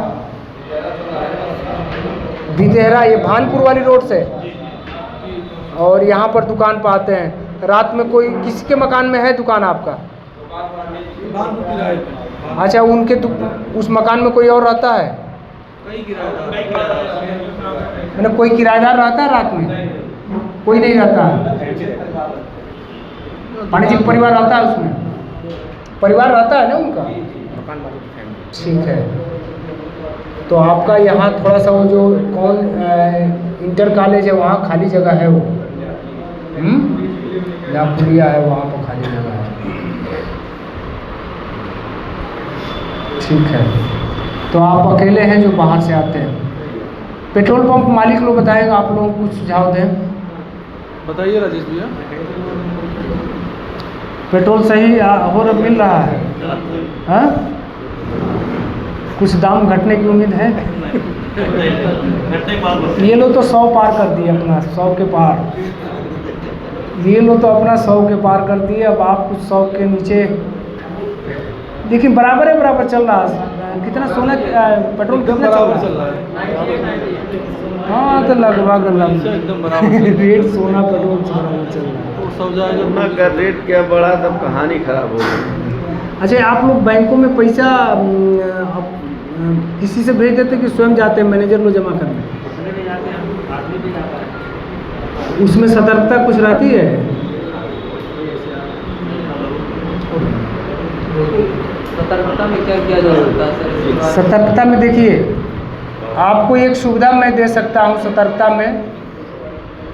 बिदेहरा, ये भानपुर वाली रोड से, और यहाँ पर दुकान पर आते हैं। रात में कोई किसी के मकान में है दुकान आपका? अच्छा, उनके उस मकान में कोई और रहता है? मैंने कोई किराएदार रहता है रात में? कोई नहीं रहता है। पांडे जी का परिवार रहता है उसमें? परिवार रहता है ना उनका? ठीक है। तो आपका यहाँ थोड़ा सा वो जो कौन इंटर कॉलेज है वहाँ खाली जगह है, वो जहाँ पुलिया है वहाँ पर खाली जगह है। ठीक है, तो आप अकेले हैं जो बाहर से आते हैं। पेट्रोल पंप मालिक लोग बताएगा, आप लोगों को कुछ सुझाव दें। बताइए राजेश भैया। पेट्रोल सही हो रहा मिल रहा है? हाँ, कुछ दाम घटने की उम्मीद है? ये लो तो 100 पार कर दिए अपना, 100 के पार। ये लो तो अपना 100 के पार कर दिए। अब आप कुछ 100 के नीचे, लेकिन बराबर है, बराबर चल रहा है। कितना सोना पेट्रोल कितना चल रहा है? हाँ, तो लगभग एकदम बराबर रेट सोना पेट्रोल बराबर चल रहा है। तो सब जाएगा। सोना का रेट क्या बढ़ा, सब कहानी खराब हो गई। अच्छा, आप लोग बैंकों में पैसा किसी से भेज देते कि स्वयं जाते हैं मैनेजर लोग जमा करने? उसमें सतर्कता कुछ रहती है? सतर्कता में क्या किया जा सकता है सर? सतर्कता में देखिए, आपको एक सुविधा मैं दे सकता हूँ। सतर्कता में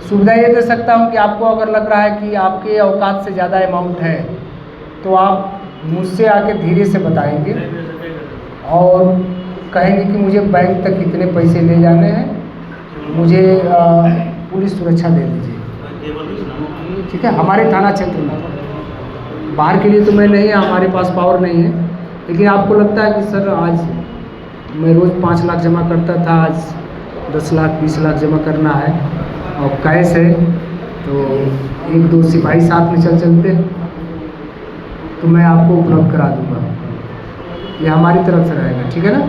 सुविधा ये दे सकता हूँ कि आपको अगर लग रहा है कि आपके औकात से ज़्यादा अमाउंट है तो आप मुझसे आके धीरे से बताएंगे और कहेंगे कि मुझे बैंक तक कितने पैसे ले जाने हैं, मुझे पुलिस सुरक्षा दे दीजिए। ठीक है, हमारे थाना क्षेत्र में, बाहर के लिए तो मैं नहीं है, हमारे पास पावर नहीं है। लेकिन आपको लगता है कि सर आज मैं रोज़ 5 लाख जमा करता था, आज 10 लाख 20 लाख जमा करना है और कैश है, तो 1-2 सिपाही साथ में चलते तो मैं आपको उपलब्ध करा दूँगा। ये हमारी तरफ से रहेगा, ठीक है ना।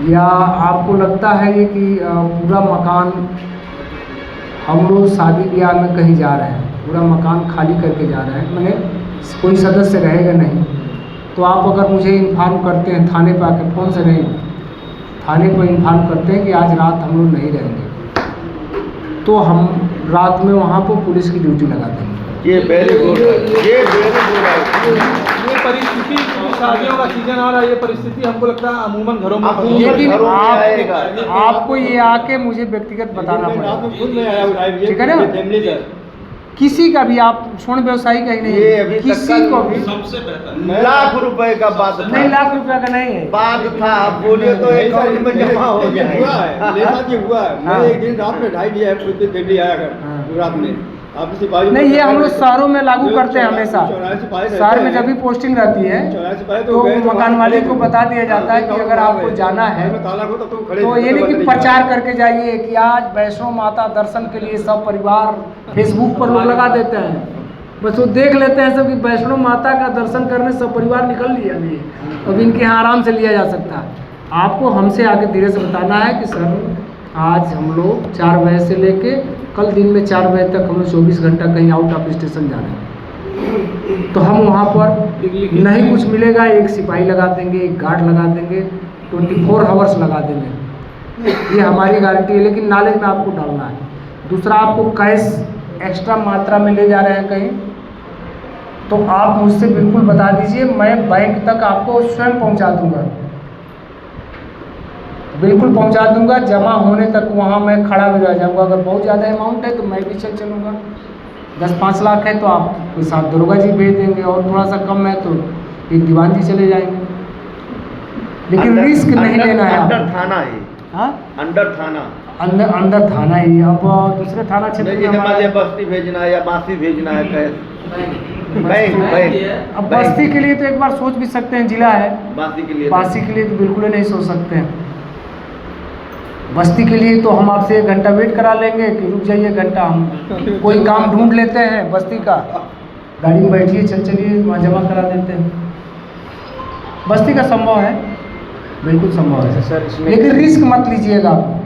या आपको लगता है ये कि पूरा मकान, हम लोग शादी ब्याह में कहीं जा रहे हैं, पूरा मकान खाली करके जा रहे हैं, मैंने कोई सदस्य रहेगा नहीं, तो आप अगर मुझे इन्फॉर्म करते हैं थाने पर आके, फ़ोन से नहीं, थाने पर इन्फॉर्म करते हैं कि आज रात हम लोग नहीं रहेंगे, तो हम रात में वहाँ पर पुलिस की ड्यूटी लगा देंगे। ये वेरी गुड, ये वेरी गुड। ये परिस्थिति, शादियों का सीजन आ रहा है, ये परिस्थिति हमको लगता है अमूमन घरों में होती है। लेकिन घरों में आएगा। आपको ये आके मुझे व्यक्तिगत बताना पड़ेगा, ठीक है ना। किसी का भी, आप स्वर्ण व्यवसायी का ही नहीं, ये अभी तक किसी को भी सबसे बेहतर लाख रुपए का बात था। नहीं, लाख रुपया का नहीं है। बात था, आप बोलिए तो अकाउंट में जमा हो जाएगा। हुआ है। मैं एक दिन रात में 2:30 बजे पुलिस दिल्ली आया कर रात में। आप सिपाही नहीं, ये हम लोग शहरों में लागू करते हैं हमेशा। शहर में जब भी पोस्टिंग रहती है तो मकान मालिक को बता दिया जाता है कि अगर आपको जाना है तो ये नहीं कि प्रचार करके जाइए कि आज वैष्णो माता दर्शन के लिए सब परिवार, फेसबुक पर लोग लगा देते हैं, बस वो देख लेते हैं सब कि वैष्णो माता का दर्शन करने सब परिवार निकल लिया। अभी अब इनके यहाँ आराम से लिया जा सकता है। आपको हमसे आके धीरे से बताना है कि सर आज हम लोग 4 बजे से लेके कल दिन में 4 बजे तक हम लोग 24 घंटा कहीं आउट ऑफ स्टेशन जा रहे हैं, तो हम वहाँ पर नहीं कुछ मिलेगा, एक सिपाही लगा देंगे, एक गार्ड लगा देंगे, 24 आवर्स लगा देंगे, ये हमारी गारंटी है। लेकिन नॉलेज में आपको डालना है। दूसरा, आपको कैश एक्स्ट्रा मात्रा में ले जा रहे हैं कहीं, तो आप मुझसे बिल्कुल बता दीजिए, मैं बैंक तक आपको स्वयं पहुँचा दूँगा, बिल्कुल पहुंचा दूंगा। जमा होने तक वहाँ मैं खड़ा भी रह जाऊंगा। अगर बहुत ज़्यादा अमाउंट है तो मैं भी चलूँगा। 10-5 लाख है तो आप कोई 7 दरोगा जी भेज देंगे, और थोड़ा सा कम है तो एक दीवान जी चले जाएंगे। लेकिन रिस्क नहीं लेना है। अंडर थाना है। हाँ, अंडर थाना, अंदर थाना ही। अब दूसरे थाना क्षेत्र में हमारे बस्ती भेजना है या बासी भेजना है, कैसे बैंक अब बस्ती के लिए तो एक बार सोच भी सकते हैं, जिला है। बासी के लिए, बासी के लिए तो बिल्कुल ही नहीं सोच सकते हैं। बस्ती के लिए तो हम आपसे 1 घंटा वेट करा लेंगे कि रुक जाइए घंटा, हम कोई काम ढूंढ लेते हैं बस्ती का, गाड़ी में बैठिए, चलिए वहाँ जमा करा देते हैं। बस्ती का संभव है, बिल्कुल संभव है सर। इसमें लेकिन रिस्क मत लीजिएगा आप।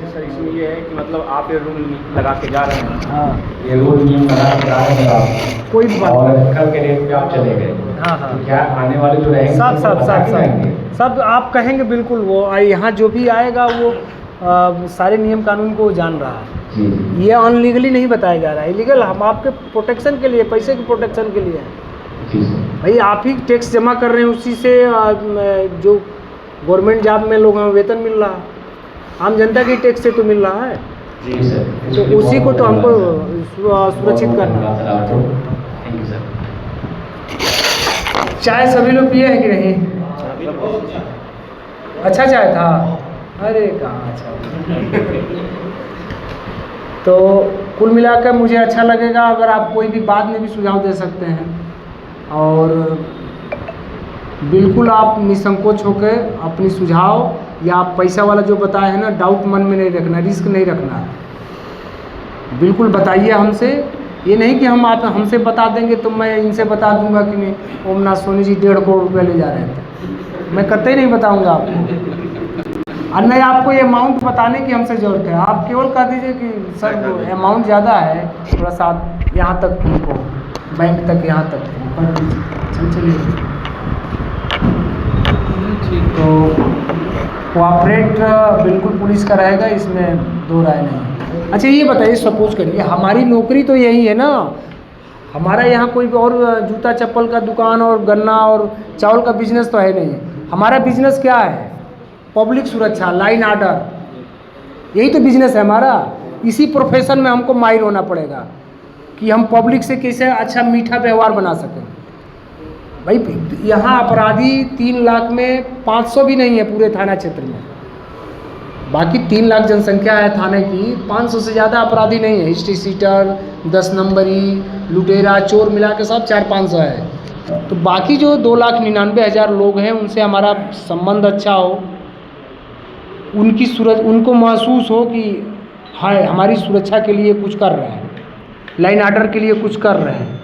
सर इसमें ये है कि मतलब आप ये रूल लगा के जा रहे हैं, हाँ, ये रूल नियम लगा के जा रहे हैं आप, कोई भी बात और नहीं। कल के डेट पे आप चले गए, हाँ हाँ, तो क्या आने वाले जो रहेंगे सब सब वो सब बताके जाएंगे? सब आप कहेंगे बिल्कुल। वो यहाँ जो भी आएगा वो सारे नियम कानून को जान रहा है। जी ये अनलीगली नहीं बताया जा रहा है, इलीगल हम आपके प्रोटेक्शन के लिए, पैसे की प्रोटेक्शन के लिए है। जी सर। भाई आप ही टैक्स जमा कर रहे हैं, उसी से जो गवर्नमेंट जॉब में लोग हैं वेतन मिल रहा है, आम जनता की टैक्स से तो मिल रहा है। जी सर। तो उसी को तो हमको सुरक्षित करना है। Thank you sir. चाय सभी लोग पिए हैं कि नहीं? अच्छा चाय था? अरे कहाँ अच्छा। तो कुल मिलाकर मुझे अच्छा लगेगा अगर आप कोई भी बाद में भी सुझाव दे सकते हैं, और बिल्कुल आप निसंकोच होकर अपनी सुझाव या आप पैसा वाला जो बताए हैं ना, डाउट मन में नहीं रखना, रिस्क नहीं रखना है। बिल्कुल बताइए हमसे, ये नहीं कि हम आप हमसे बता देंगे तो मैं इनसे बता दूंगा कि नहीं ओमनाथ सोनी जी 1.5 करोड़ रुपये ले जा रहे थे, मैं कतई नहीं बताऊंगा आपको। और नहीं आपको ये अमाउंट बताने की हमसे ज़रूरत है, आप केवल कह दीजिए कि सर अमाउंट ज़्यादा है, थोड़ा सा यहाँ तक हमको बैंक तक, यहाँ तक कर दीजिए, चलिए। ठीक। तो कोऑपरेट बिल्कुल पुलिस का रहेगा, इसमें दो राय नहीं। अच्छा ये बताइए, सपोज करिए हमारी नौकरी तो यही है ना, हमारा यहाँ कोई और जूता चप्पल का दुकान और गन्ना और चावल का बिजनेस तो है नहीं। हमारा बिजनेस क्या है? पब्लिक सुरक्षा, लाइन आर्डर, यही तो बिजनेस है हमारा। इसी प्रोफेशन में हमको माहिर होना पड़ेगा कि हम पब्लिक से कैसे अच्छा मीठा व्यवहार बना सकें। भाई यहाँ अपराधी 3 लाख में 500 भी नहीं है पूरे थाना क्षेत्र में, बाकी 3 लाख जनसंख्या है थाने की, 500 से ज़्यादा अपराधी नहीं है। हिस्ट्री सीटर, 10 नंबरी, लुटेरा, चोर मिला के सब 400-500 है। तो बाकी जो 2,99,000 लोग हैं उनसे हमारा संबंध अच्छा हो, उनकी उनको महसूस हो कि हाँ हमारी सुरक्षा के लिए कुछ कर रहे हैं, लाइन आर्डर के लिए कुछ कर रहे हैं।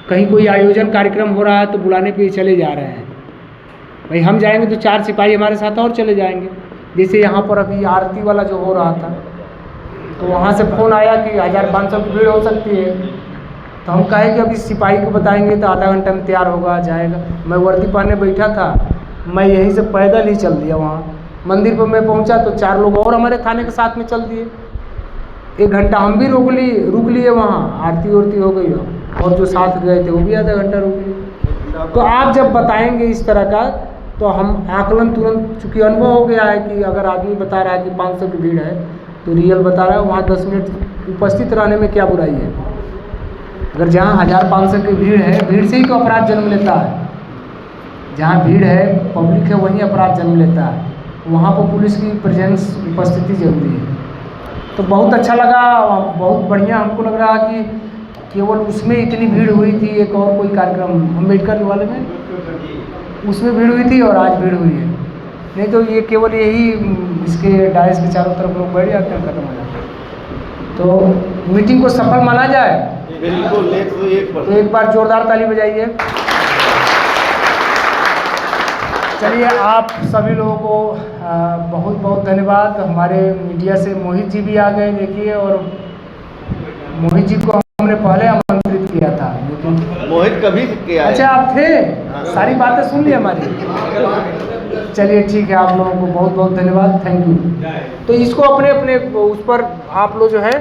कहीं कोई आयोजन कार्यक्रम हो रहा है तो बुलाने पे चले जा रहे हैं। भाई हम जाएंगे तो 4 सिपाही हमारे साथ और चले जाएंगे। जैसे यहाँ पर अभी आरती वाला जो हो रहा था, तो वहाँ से फ़ोन आया कि 1500 की भीड़ हो सकती है। तो हम कहे कि अभी सिपाही को बताएंगे तो आधा घंटा में तैयार होगा, जाएगा। मैं वर्दी पहने बैठा था, मैं यहीं से पैदल ही चल दिया। वहाँ मंदिर पर मैं पहुँचा तो 4 लोग और हमारे थाने के साथ में चल दिए। 1 घंटा हम भी रुक लिए वहाँ, आरती उरती हो गई और जो साथ गए थे वो भी आधा घंटा रुक लिए। तो आप जब बताएंगे इस तरह का तो हम आकलन तुरंत, चूँकि अनुभव हो गया है कि अगर आदमी बता रहा है कि 500 की भीड़ है तो रियल बता रहा है, वहाँ 10 मिनट उपस्थित रहने में क्या बुराई है। अगर जहाँ 1500 की भीड़ है, भीड़ से ही तो अपराध जन्म लेता है। जहाँ भीड़ है, पब्लिक है, वहीं अपराध जन्म लेता है। वहाँ पर पुलिस की प्रेजेंस, उपस्थिति जरूरी है। तो बहुत अच्छा लगा, बहुत बढ़िया हमको लग रहा कि केवल उसमें इतनी भीड़ हुई थी। एक और कोई कार्यक्रम अम्बेडकर वाले में, उसमें भीड़ हुई थी और आज भीड़ हुई है। नहीं तो ये केवल यही इसके डायस के चारों तरफ लोग बैठ जाते हैं, खत्म हो जाते हैं। तो मीटिंग को सफल माना जाए। बिल्कुल, तो एक बार जोरदार ताली बजाइए। चलिए, आप सभी लोगों को बहुत बहुत धन्यवाद। हमारे मीडिया से मोहित जी भी आ गए, देखिए, और मोहित जी को हमने पहले आमंत्रित किया था, लेकिन मोहित कभी किया है। अच्छा आप थे, सारी बातें सुन ली हमारी। चलिए ठीक है, आप लोगों को बहुत बहुत धन्यवाद, थैंक यू। तो इसको अपने अपने उस पर आप लोग जो है